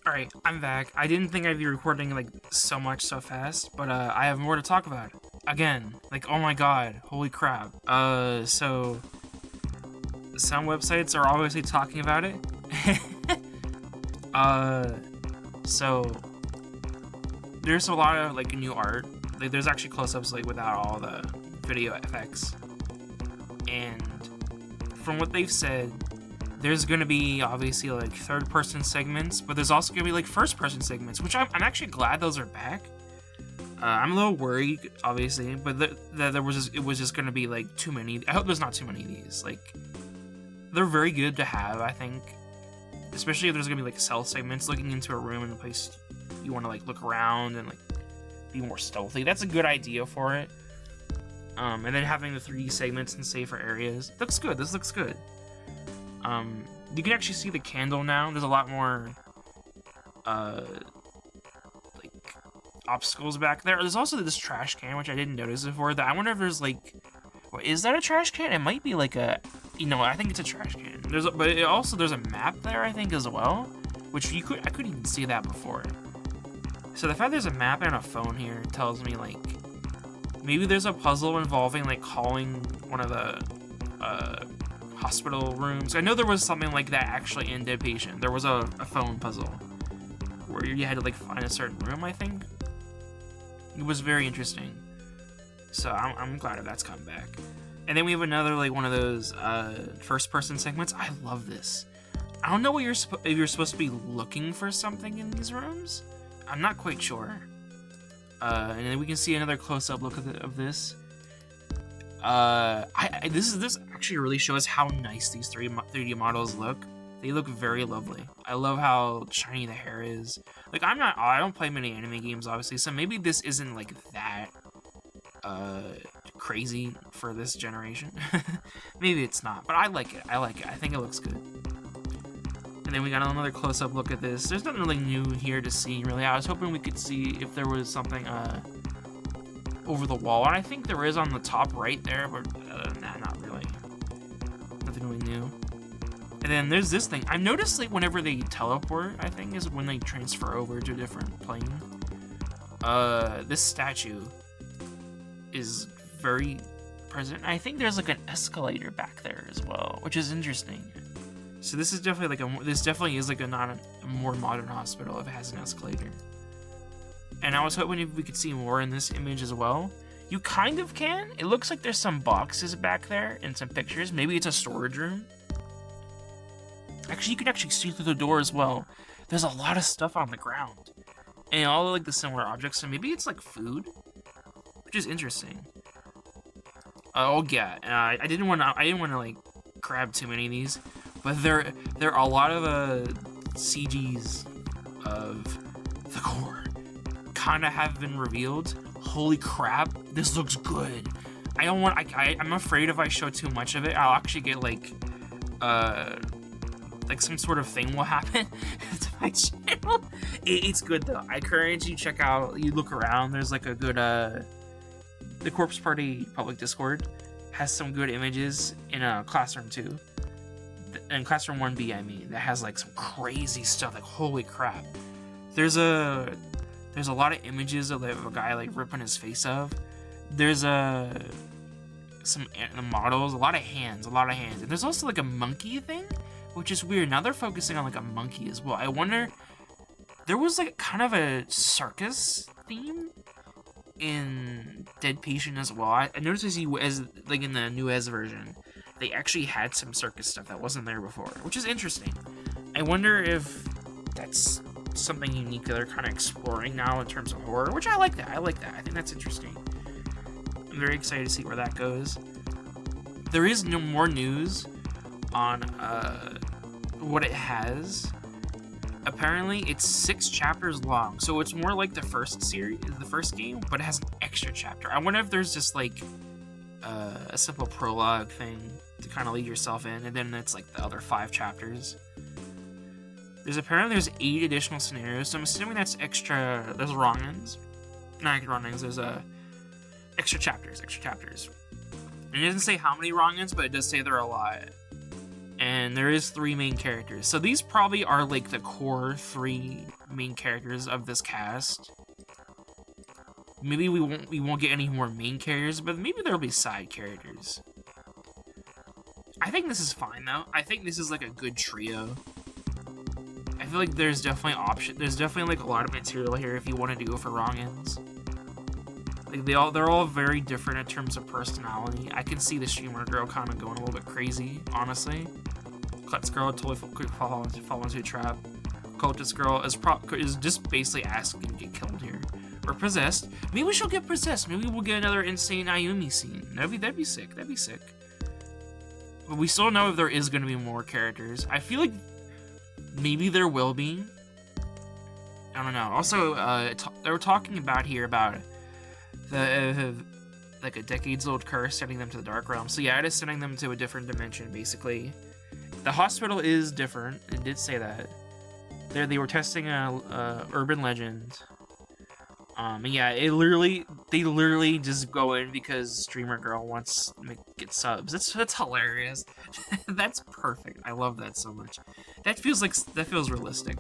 Alright, I'm back. I didn't think I'd be recording, like, so much so fast, but, I have more to talk about. Again. Like, oh my god. Holy crap. So... Some websites are obviously talking about it. So... There's a lot of, like, new art. Like, there's actually close-ups, like, without all the video effects. And... From what they've said... There's gonna be, obviously, like, third-person segments, but there's also gonna be, like, first-person segments, which I'm actually glad those are back. I'm a little worried, obviously, but it was just gonna be, like, too many. I hope there's not too many of these. Like, they're very good to have, I think. Especially if there's gonna be, like, stealth segments, looking into a room in a place you want to, like, look around and, like, be more stealthy. That's a good idea for it. And then having the 3D segments in safer areas. Looks good. This looks good. You can actually see the candle now. There's a lot more, like, obstacles back there. There's also this trash can, which I didn't notice before. That I wonder if there's, like, what, is that a trash can? It might be, like, a, you know, I think it's a trash can. There's a map there, I think, as well, which I couldn't even see that before. So the fact there's a map and a phone here tells me, like, maybe there's a puzzle involving, like, calling one of the, hospital rooms. I know there was something like that actually in Dead Patient. There was a phone puzzle where you had to, like, find a certain room, I think. It was very interesting. So I'm glad that that's come back. And then we have another, like, one of those first-person segments. I love this. I don't know what if you're supposed to be looking for something in these rooms. I'm not quite sure. And then we can see another close-up look of this. This actually really shows how nice these 3D models look. They look very lovely. I love how shiny the hair is. Like, I don't play many anime games, obviously, so maybe this isn't, like, that, crazy for this generation. Maybe it's not, but I like it. I think it looks good. And then we got another close-up look at this. There's nothing really new here to see, really. I was hoping we could see if there was something, over the wall, and I think there is on the top right there, but other than that, not really. Nothing really new. And then there's this thing. I've noticed, like, whenever they teleport, I think, is when they transfer over to a different plane. This statue is very present. I think there's, like, an escalator back there as well, which is interesting. So this is definitely, like, this definitely is, like, a more modern hospital if it has an escalator. And I was hoping if we could see more in this image as well. You kind of can. It looks like there's some boxes back there and some pictures. Maybe it's a storage room. Actually, you can actually see through the door as well. There's a lot of stuff on the ground. And all, like, the similar objects. So maybe it's, like, food. Which is interesting. Oh, yeah. I didn't want to, like, grab too many of these. But there are a lot of, CGs of the core. Kind of have been revealed. Holy crap, this looks good. I'm afraid if I show too much of it, I'll actually get, like some sort of thing will happen to my channel. It's good though. I encourage you check out, you look around, there's, like, a good, the Corpse Party public Discord has some good images in Classroom 2. In Classroom 1B, I mean, that has, like, some crazy stuff, like, holy crap. There's a lot of images of, like, a guy, like, ripping his face off. There's some models, a lot of hands. And there's also, like, a monkey thing, which is weird. Now they're focusing on, like, a monkey as well. I wonder, there was, like, kind of a circus theme in Dead Patient as well. I noticed like, in the new Ez version, they actually had some circus stuff that wasn't there before, which is interesting. I wonder if that's something unique that they're kind of exploring now in terms of horror, which I like that. I think that's interesting. I'm very excited to see where that goes. There is no more news on what it has. Apparently, it's 6 chapters long, so it's more like the first game, but it has an extra chapter. I wonder if there's just, like, a simple prologue thing to kind of lead yourself in, and then it's, like, the other 5 chapters. There's 8 additional scenarios, so I'm assuming that's extra. There's wrong-ins. Not wrong-ins, there's extra chapters. And it doesn't say how many wrong-ins, but it does say there are a lot. and there is 3 main characters. So these probably are like the core 3 main characters of this cast. Maybe we won't get any more main characters, but maybe there'll be side characters. I think this is fine though. I think this is like a good trio. I feel like there's definitely there's definitely like a lot of material here if you want to go for wrong ends. Like they're all very different in terms of personality. I can see the streamer girl kind of going a little bit crazy, honestly. Klutz girl totally could fall into a trap. Cultist girl is just basically asking to get killed here. Or possessed. Maybe she'll get possessed. Maybe we'll get another insane Ayumi scene. That'd be sick. That'd be sick. But we still know if there is going to be more characters. I feel like maybe there will be. I don't know. Also, they were talking about the like a decades-old curse sending them to the Dark Realm. So yeah, it is sending them to a different dimension, basically. The hospital is different. It did say that. They were testing a urban legend. And yeah, they literally just go in because streamer girl wants to get subs. That's hilarious. That's perfect. I love that so much. That feels realistic.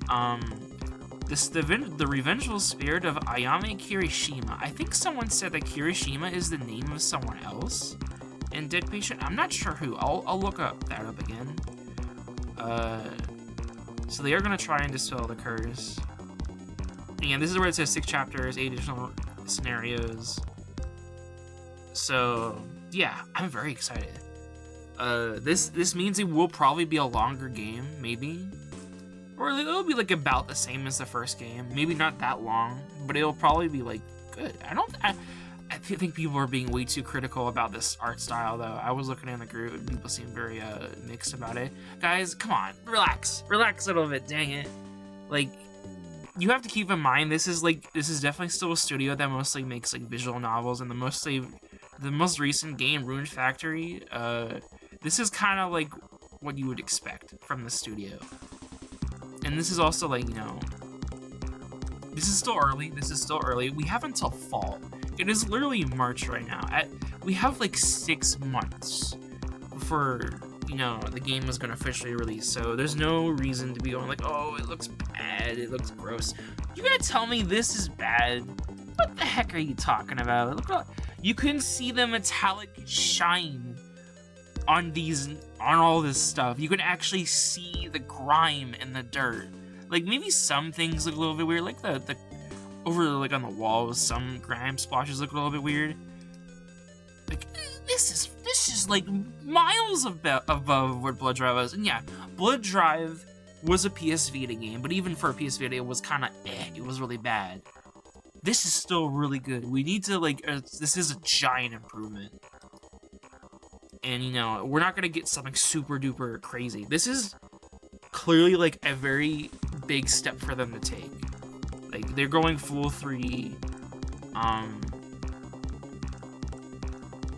The revengeful spirit of Ayame Kirishima. I think someone said that Kirishima is the name of someone else in Dead Patient. I'm not sure who. I'll look that up again. So they are gonna try and dispel the curse. And this is where it says 6 chapters, 8 additional scenarios. So yeah, I'm very excited. This means it will probably be a longer game, maybe. Or it'll be like about the same as the first game. Maybe not that long, but it'll probably be like good. I think people are being way too critical about this art style, though. I was looking in the group and people seem very mixed about it. Guys, come on, relax a little bit. Dang it! Like, you have to keep in mind this is definitely still a studio that mostly makes like visual novels, and the most recent game, Rune Factory. This is kind of like what you would expect from the studio. And this is also like, you know, this is still early. We have until fall. It is literally March right now. We have like 6 months before, you know, the game is going to officially release. So there's no reason to be going like, oh, it looks bad. It looks gross. You gonna tell me this is bad? What the heck are you talking about? Look, you can see the metallic shine on all this stuff. You can actually see the grime in the dirt. Like, maybe some things look a little bit weird, like the over like on the walls, some grime splashes look a little bit weird. Like, this is like miles above what Blood Drive was. And yeah, Blood Drive was a PS Vita game, but even for a PS Vita, it was kind of it was really bad. This is still really good. We need to like this is a giant improvement. And, you know, we're not going to get something super duper crazy. This is clearly, like, a very big step for them to take. Like, they're going full 3D.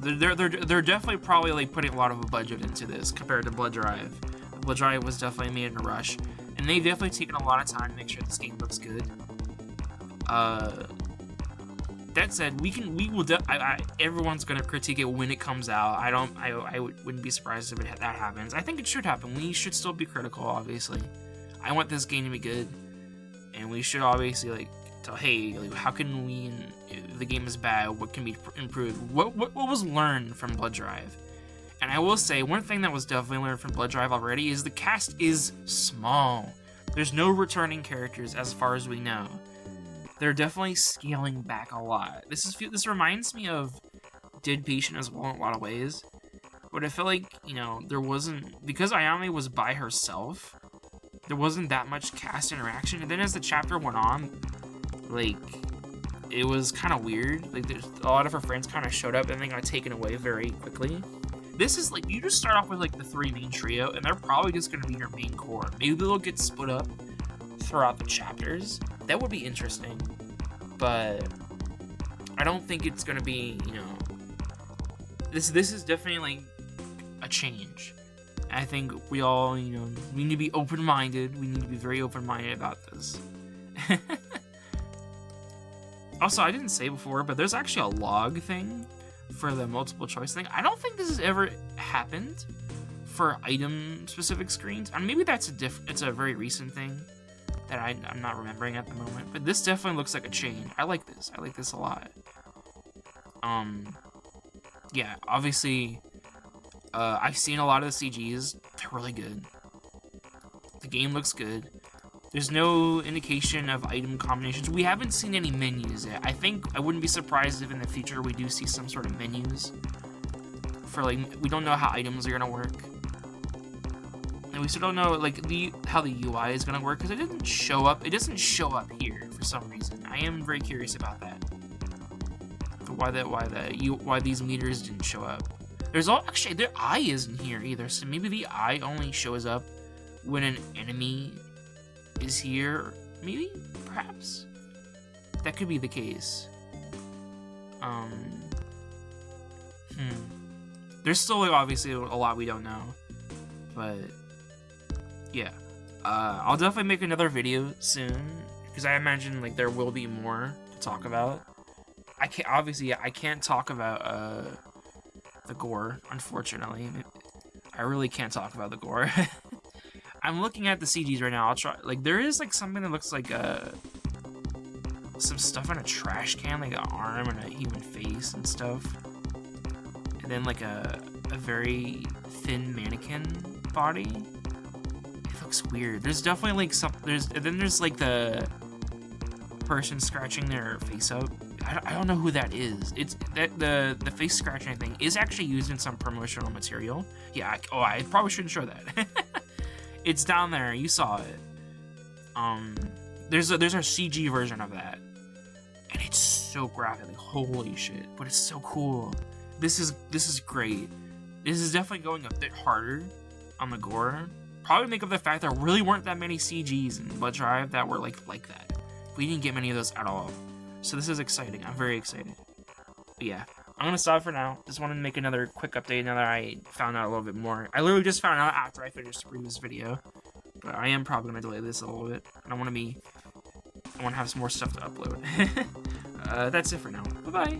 They're definitely probably, like, putting a lot of a budget into this compared to Blood Drive. Blood Drive was definitely made in a rush. And they've definitely taken a lot of time to make sure this game looks good. That said, everyone's gonna critique it when it comes out. I wouldn't be surprised if that happens. I think it should happen. We should still be critical, obviously. I want this game to be good, and we should obviously like tell, hey, like, how can we? If the game is bad, what can be improved? What was learned from Blood Drive? And I will say, one thing that was definitely learned from Blood Drive already is the cast is small. There's no returning characters as far as we know. They're definitely scaling back a lot. This reminds me of Dead Patient as well in a lot of ways. But I feel like, you know, there wasn't... Because Ayame was by herself, there wasn't that much cast interaction. And then as the chapter went on, like, it was kind of weird. Like, a lot of her friends kind of showed up and then got taken away very quickly. This is, like, you just start off with, like, the 3 main trio, and they're probably just going to be your main core. Maybe they'll get split up throughout the chapters. That would be interesting, but I don't think it's gonna be, you know, this is definitely like a change. I think we all, you know, we need to be open-minded. We need to be very open-minded about this. Also, I didn't say before, but there's actually a log thing for the multiple choice thing. I don't think this has ever happened for item-specific screens. And maybe that's it's a very recent thing that I'm not remembering at the moment. But this definitely looks like a chain. I like this. I like this a lot. Yeah, obviously, I've seen a lot of the CGs. They're really good. The game looks good. There's no indication of item combinations. We haven't seen any menus yet. I wouldn't be surprised if in the future we do see some sort of menus. For like, we don't know how items are gonna work. And we still don't know like how the UI is gonna work because it didn't show up. It doesn't show up here for some reason. I am very curious about that. Why these meters didn't show up. Actually their eye isn't here either. So maybe the eye only shows up when an enemy is here. Maybe, perhaps, that could be the case. There's still like, obviously a lot we don't know, but yeah, I'll definitely make another video soon because I imagine like there will be more to talk about. I can't talk about the gore, unfortunately. I really can't talk about the gore. I'm looking at the CGs right now. I'll try. Like, there is like something that looks like some stuff in a trash can, like an arm and a human face and stuff, and then like a very thin mannequin body. It looks weird. There's definitely like there's like the person scratching their face up. I don't know who that is. It's that the face scratching thing is actually used in some promotional material. Yeah. I probably shouldn't show that. It's down there. You saw it. There's a CG version of that, and it's so graphic. Like, holy shit! But it's so cool. This is great. This is definitely going a bit harder on the gore. Probably make up the fact there really weren't that many CGs in Blood Drive that were like that. We didn't get many of those at all. So this is exciting. I'm very excited. But yeah, I'm gonna stop for now. Just wanted to make another quick update now that I found out a little bit more. I literally just found out after I finished recording this video. But I am probably gonna delay this a little bit. I want to have some more stuff to upload. That's it for now. Bye-bye.